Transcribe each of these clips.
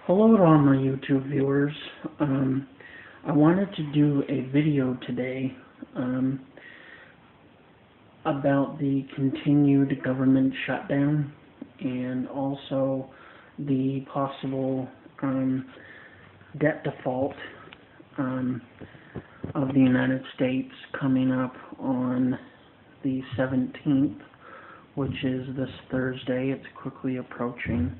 Hello to all my YouTube viewers. I wanted to do a video today about the continued government shutdown and also the possible debt default of the United States coming up on the 17th, which is this Thursday. It's quickly approaching.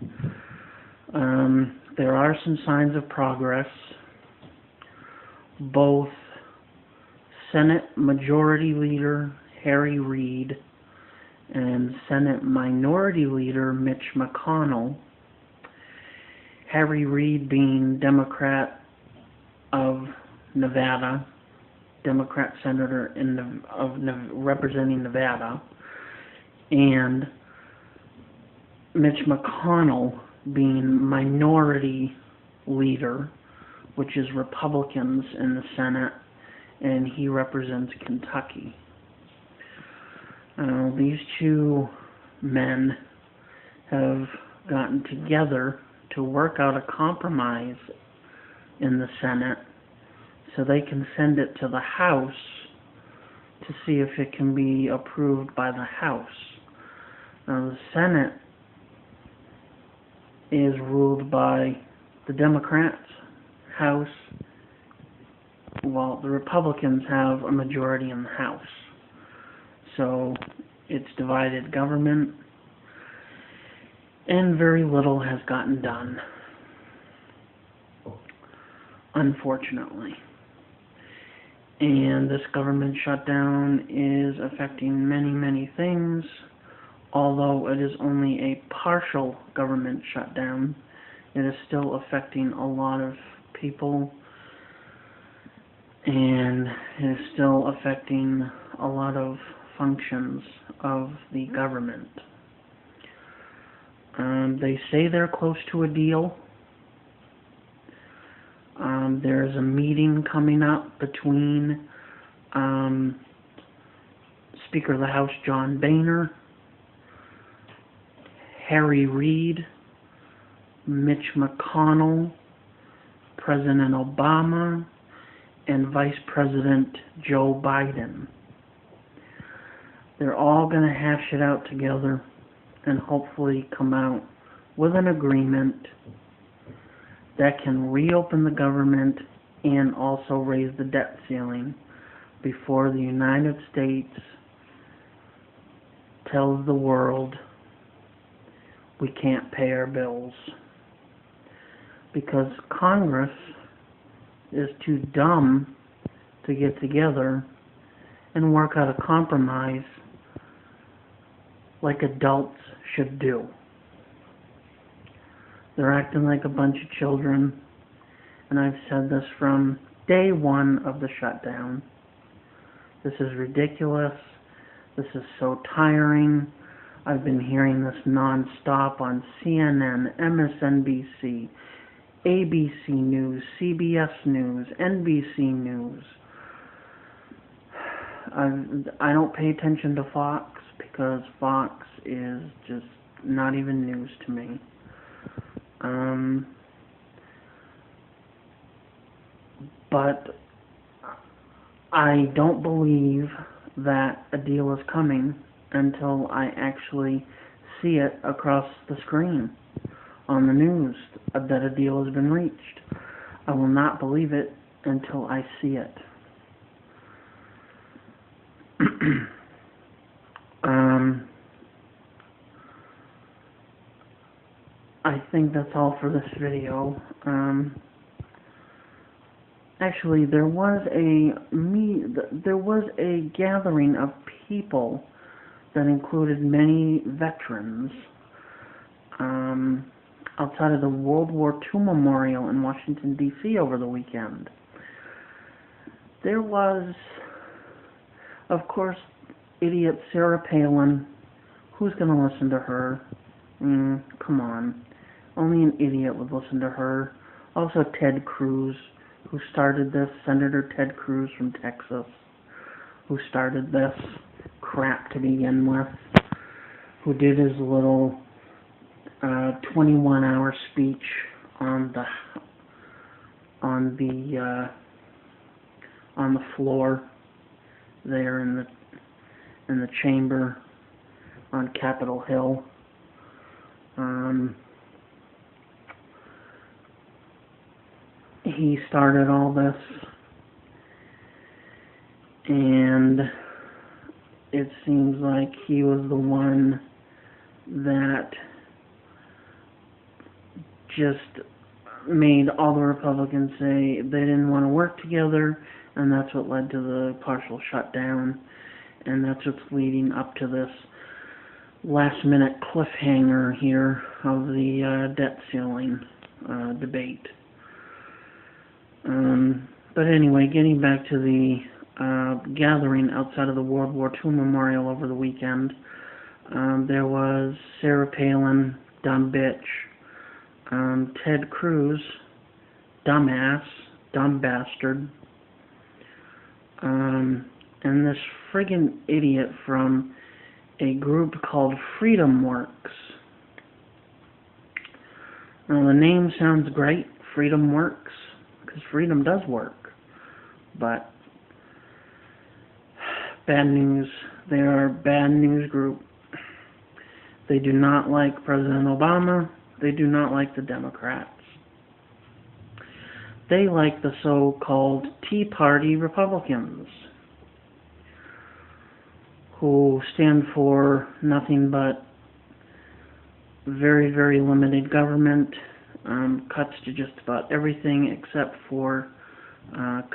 There are some signs of progress. Both Senate Majority Leader Harry Reid and Senate Minority Leader Mitch McConnell, Harry Reid being Democrat of Nevada, Democrat Senator representing Nevada, and Mitch McConnell being Minority Leader, which is Republicans in the Senate, and he represents Kentucky. These two men have gotten together to work out a compromise in the Senate so they can send it to the House to see if it can be approved by the House. Now, the Senate is ruled by the Democrats. House, well, the Republicans have a majority in the House. So it's divided government, and very little has gotten done, unfortunately. And this government shutdown is affecting many, many things. Although it is only a partial government shutdown, it is still affecting a lot of people, and it is still affecting a lot of functions of the government. They say they're close to a deal. There's a meeting coming up between Speaker of the House John Boehner, Harry Reid, Mitch McConnell, President Obama, and Vice President Joe Biden. They're all going to hash it out together and hopefully come out with an agreement that can reopen the government and also raise the debt ceiling before the United States tells the world we can't pay our bills, because Congress is too dumb to get together and work out a compromise like adults should do. They're acting like a bunch of children, and I've said this from day one of the shutdown. This is ridiculous. This is so tiring. I've been hearing this non-stop on CNN, MSNBC, ABC News, CBS News, NBC News. I don't pay attention to Fox because Fox is just not even news to me. But I don't believe that a deal is coming until I actually see it across the screen on the news that a deal has been reached. I will not believe it until I see it. I think that's all for this video. Actually, there was a gathering of people that included many veterans outside of the World War II Memorial in Washington, D.C. over the weekend. There was, of course, idiot Sarah Palin. Who's going to listen to her? Come on. Only an idiot would listen to her. Also Ted Cruz, who started this, Senator Ted Cruz from Texas, who started this crap to begin with, who did his little 21-hour speech on the on the floor there in the chamber on Capitol Hill. He started all this, and it seems like he was the one that just made all the Republicans say they didn't want to work together, and that's what led to the partial shutdown, and that's what's leading up to this last-minute cliffhanger here of the debt ceiling debate. But anyway, getting back to the gathering outside of the World War II Memorial over the weekend, there was Sarah Palin, dumb bitch, Ted Cruz, dumbass, dumb bastard, and this friggin' idiot from a group called Freedom Works. Now the name sounds great, Freedom Works, because freedom does work, but bad news. They are a bad news group. They do not like President Obama. They do not like the Democrats. They like the so-called Tea Party Republicans, who stand for nothing but very, very limited government, cuts to just about everything except for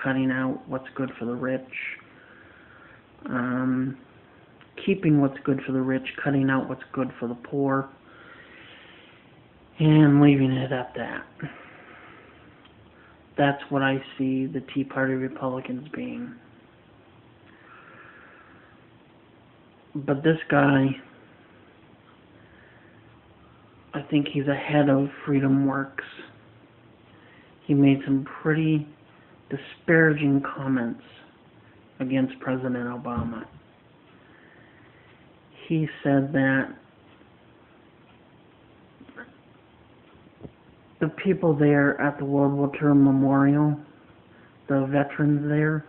cutting out what's good for the rich, keeping what's good for the rich, cutting out what's good for the poor, and leaving it at that. That's what I see the Tea Party Republicans being. But this guy, I think he's ahead of Freedom Works. He made some pretty disparaging comments against President Obama. He said that the people there at the World War II Memorial, the veterans there,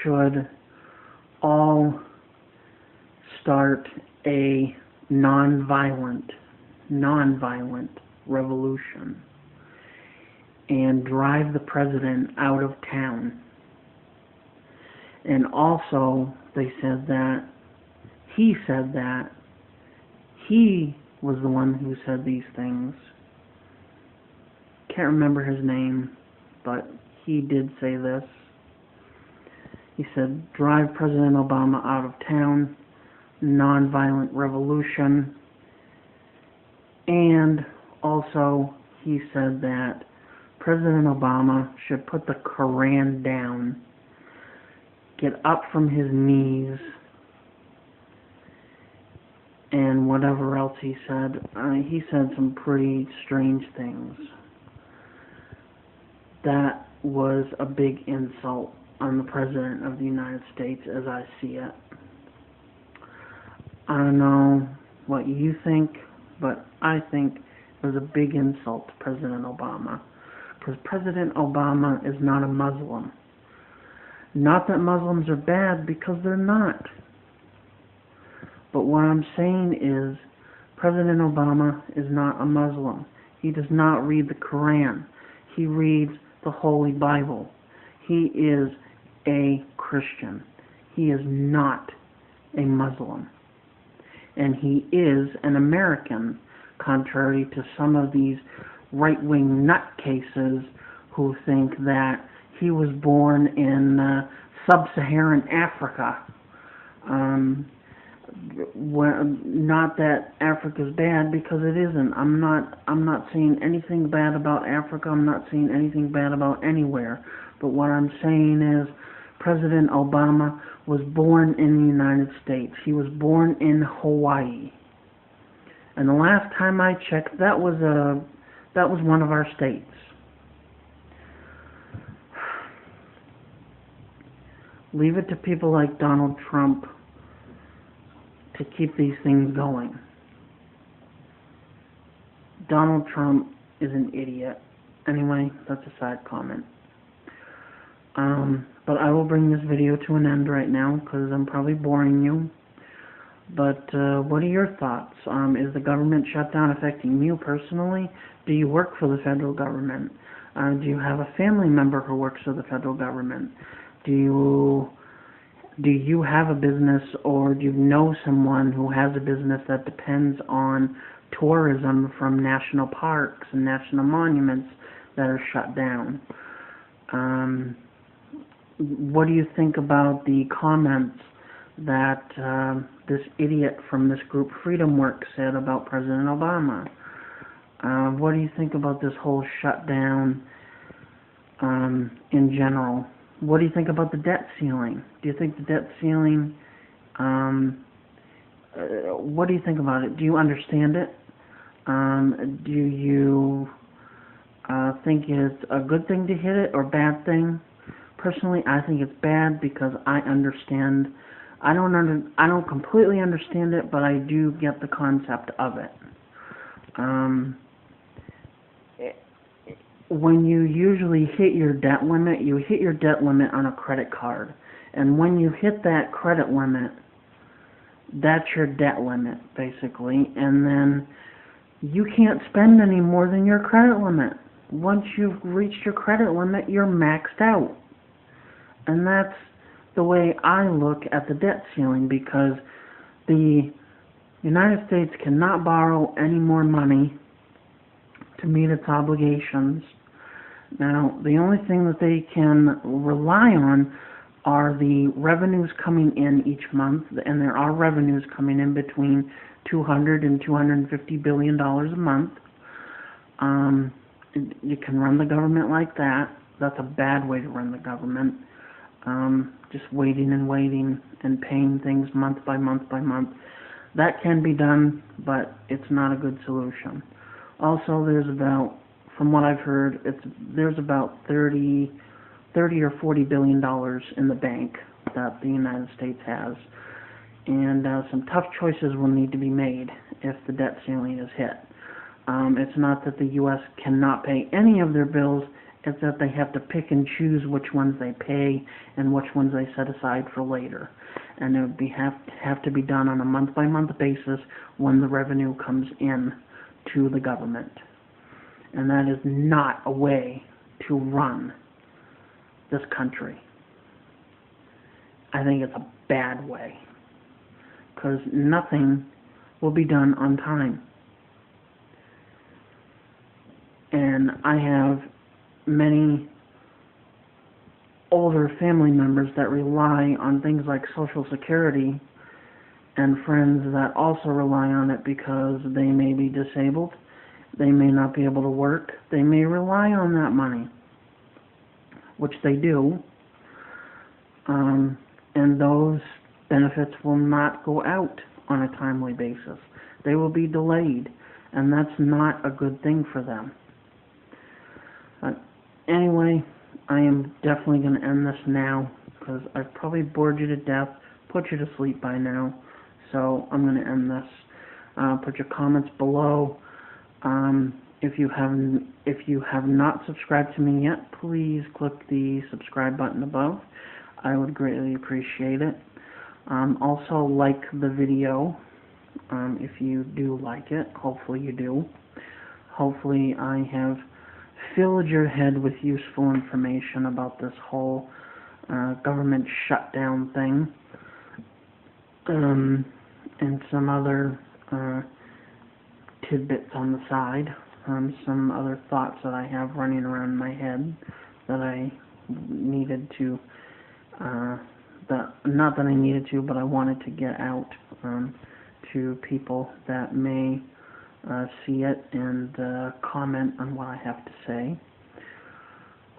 should all start a non-violent revolution and drive the president out of town. And also, they said that he was the one who said these things. Can't remember his name, but he did say this. He said, drive President Obama out of town, non-violent revolution. And also, he said that President Obama should put the Koran down, get up from his knees, and whatever else he said. He said some pretty strange things. That was a big insult on the President of the United States as I see it. I don't know what you think, but I think it was a big insult to President Obama, because President Obama is not a Muslim. Not that Muslims are bad, because they're not. But what I'm saying is, President Obama is not a Muslim. He does not read the Quran. He reads the Holy Bible. He is a Christian. He is not a Muslim. And he is an American, contrary to some of these right-wing nutcases who think that he was born in sub-Saharan Africa. Not that Africa's bad, because it isn't. I'm not saying anything bad about Africa. I'm not saying anything bad about anywhere. But what I'm saying is, President Obama was born in the United States. He was born in Hawaii. And the last time I checked, that was one of our states. Leave it to people like Donald Trump to keep these things going. Donald Trump is an idiot. Anyway, that's a side comment. But I will bring this video to an end right now because I'm probably boring you. But what are your thoughts? Is the government shutdown affecting you personally? Do you work for the federal government? Do you have a family member who works for the federal government? Do you have a business, or do you know someone who has a business that depends on tourism from national parks and national monuments that are shut down? What do you think about the comments that this idiot from this group Freedom Works said about President Obama? What do you think about this whole shutdown in general? What do you think about the debt ceiling? Do you think the debt ceiling, what do you think about it? Do you understand it? Do you think it's a good thing to hit it or bad thing? Personally, I think it's bad because I understand. I don't completely understand it, but I do get the concept of it. When you usually hit your debt limit, you hit your debt limit on a credit card. And when you hit that credit limit, that's your debt limit, basically. And then you can't spend any more than your credit limit. Once you've reached your credit limit, you're maxed out. And that's the way I look at the debt ceiling, because the United States cannot borrow any more money to meet its obligations. Now, the only thing that they can rely on are the revenues coming in each month, and there are revenues coming in between $200 and $250 billion a month. You can run the government like that. That's a bad way to run the government. Just waiting and paying things month by month by month. That can be done, but it's not a good solution. Also, from what I've heard, there's about 30 or 40 billion dollars in the bank that the United States has, and some tough choices will need to be made if the debt ceiling is hit. It's not that the U.S. cannot pay any of their bills, it's that they have to pick and choose which ones they pay and which ones they set aside for later. And it would have to be done on a month-by-month basis when the revenue comes in to the government. And that is not a way to run this country. I think it's a bad way, because nothing will be done on time. And I have many older family members that rely on things like Social Security, and friends that also rely on it because they may be disabled, they may not be able to work, they may rely on that money, which they do, and those benefits will not go out on a timely basis. They will be delayed, and that's not a good thing for them. Anyway, I am definitely going to end this now, because I've probably bored you to death, put you to sleep by now, so I'm going to end this. Put your comments below. If you have not subscribed to me yet, please click the subscribe button above. I would greatly appreciate it. Also, like the video if you do like it. Hopefully you do. Hopefully I have filled your head with useful information about this whole government shutdown thing, and some other tidbits on the side, some other thoughts that I have running around my head that I needed to, not that I needed to, but I wanted to get out to people that may see it and comment on what I have to say.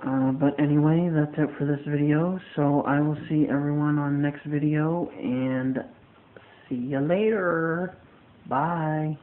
But anyway, that's it for this video, so I will see everyone on next video, and see you later. Bye.